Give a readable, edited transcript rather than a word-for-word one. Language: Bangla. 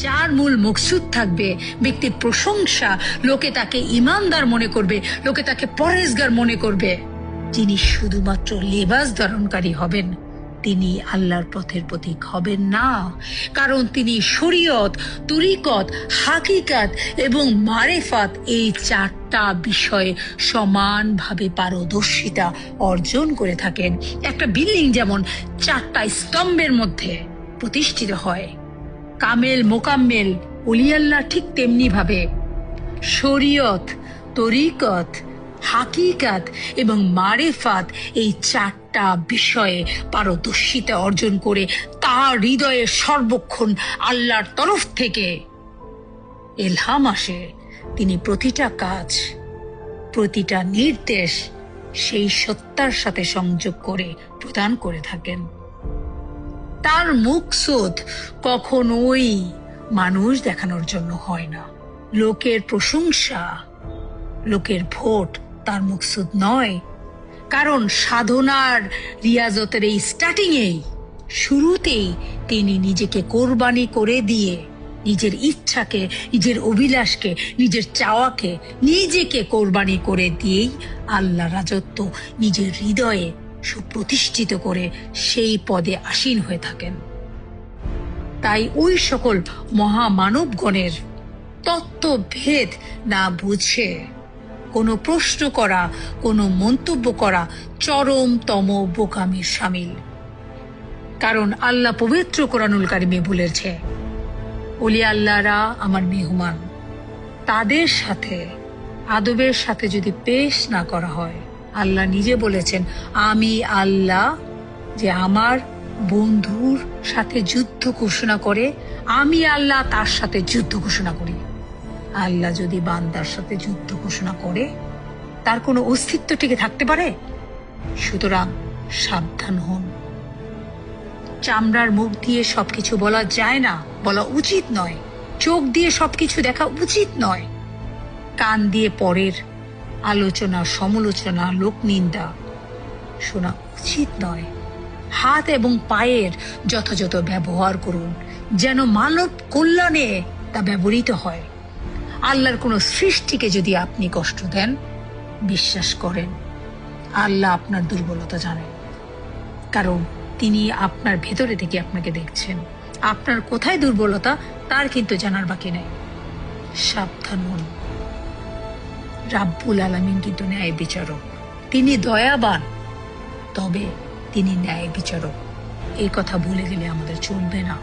যার মূল মকসুদ থাকবে ব্যক্তির প্রশংসা, লোকে তাকে ইমানদার মনে করবে, লোকে তাকে পরহেজগার মনে করবে। যিনি শুধুমাত্র লেবাস ধারণকারী হবেন, তিনি আল্লাহর পথের প্রতীক হবেন না। কারণ তিনি শরীয়ত, তরিকত, হাকিকাত এবং মারেফাত এই 4টা বিষয়ে সমানভাবে পারদর্শিতা অর্জন করে থাকেন। একটা বিল্ডিং যেমন 4টা স্তম্ভের মধ্যে প্রতিষ্ঠিত হয়, কামেল মোকাম্মেল ওলিয়াল্লাহ ঠিক তেমনি ভাবে শরীয়ত, তরিকত, হাকিকাত এবং মারেফাত এই 4টা বিষয়ে পারদর্শিতা অর্জন করে তার হৃদয়ে সর্বক্ষণ আল্লাহর তরফ থেকে ইলহাম আসে। তিনি প্রতিটা কাজ, প্রতিটা নির্দেশ সেই সত্তার সাথে সংযোগ করে প্রদান করে থাকেন। তার মকসুদ কখনোই মানুষ দেখানোর জন্য হয় না। লোকের প্রশংসা, লোকের ভোট তার মকসুদ নয়। কারণ সাধনার রিয়াজতের এই শুরুতেই তিনি নিজেকে কোরবানি করে দিয়ে, নিজের ইচ্ছাকে, নিজের অভিলাষকে, নিজের চাওয়াকে নিজেকে কোরবানি করে দিয়েই আল্লাহ রাজত্ব নিজের হৃদয়ে সুপ্রতিষ্ঠিত করে সেই পদে আসীন হয়ে থাকেন। তাই ওই সকল মহামানবগণের তত্ত্বভেদ না বুঝে কোনো প্রশ্ন করা, কোনো মন্তব্য করা চরমতম বোকামির শামিল। কারণ আল্লাহ পবিত্র কোরআনুল কারিমে বলেছে, ওলিয়া আল্লাহরা আমার মেহমান, তাদের সাথে আদবের সাথে যদি পেশ না করা হয়, আল্লাহ নিজে বলেছেন, আমি আল্লাহ যে আমার বন্ধুর সাথে যুদ্ধ ঘোষণা করে, আমি আল্লাহ তার সাথে যুদ্ধ ঘোষণা করি। আল্লাহ যদি বান্দার সাথে যুদ্ধ ঘোষণা করে, তার কোনো অস্তিত্ব টিকে থাকতে পারে? সুতরাং সাবধান হন। চামড়ার মুখ দিয়ে সবকিছু বলা যায় না, বলা উচিত নয়। চোখ দিয়ে সবকিছু দেখা উচিত নয়। কান দিয়ে পরের আলোচনা, সমালোচনা, লোকনিন্দা শোনা উচিত নয়। হাত এবং পায়ের যথাযথ ব্যবহার করুন, যেন মানব কল্যাণে তা ব্যবহৃত হয়। আল্লাহর কোন সৃষ্টিকে যদি আপনি কষ্ট দেন, বিশ্বাস করেন আল্লাহ আপনার দুর্বলতা জানেন। কারণ তিনি আপনার ভেতরে থেকে আপনাকে দেখছেন। আপনার কোথায় দুর্বলতা তার কিন্তু জানার বাকি নেই। সাবধান হন। রাব্বুল আলামিন কিন্তু ন্যায় বিচারক। তিনি দয়াবান, তবে তিনি ন্যায় বিচারক। এই কথা ভুলে গেলে আমাদের চলবে না।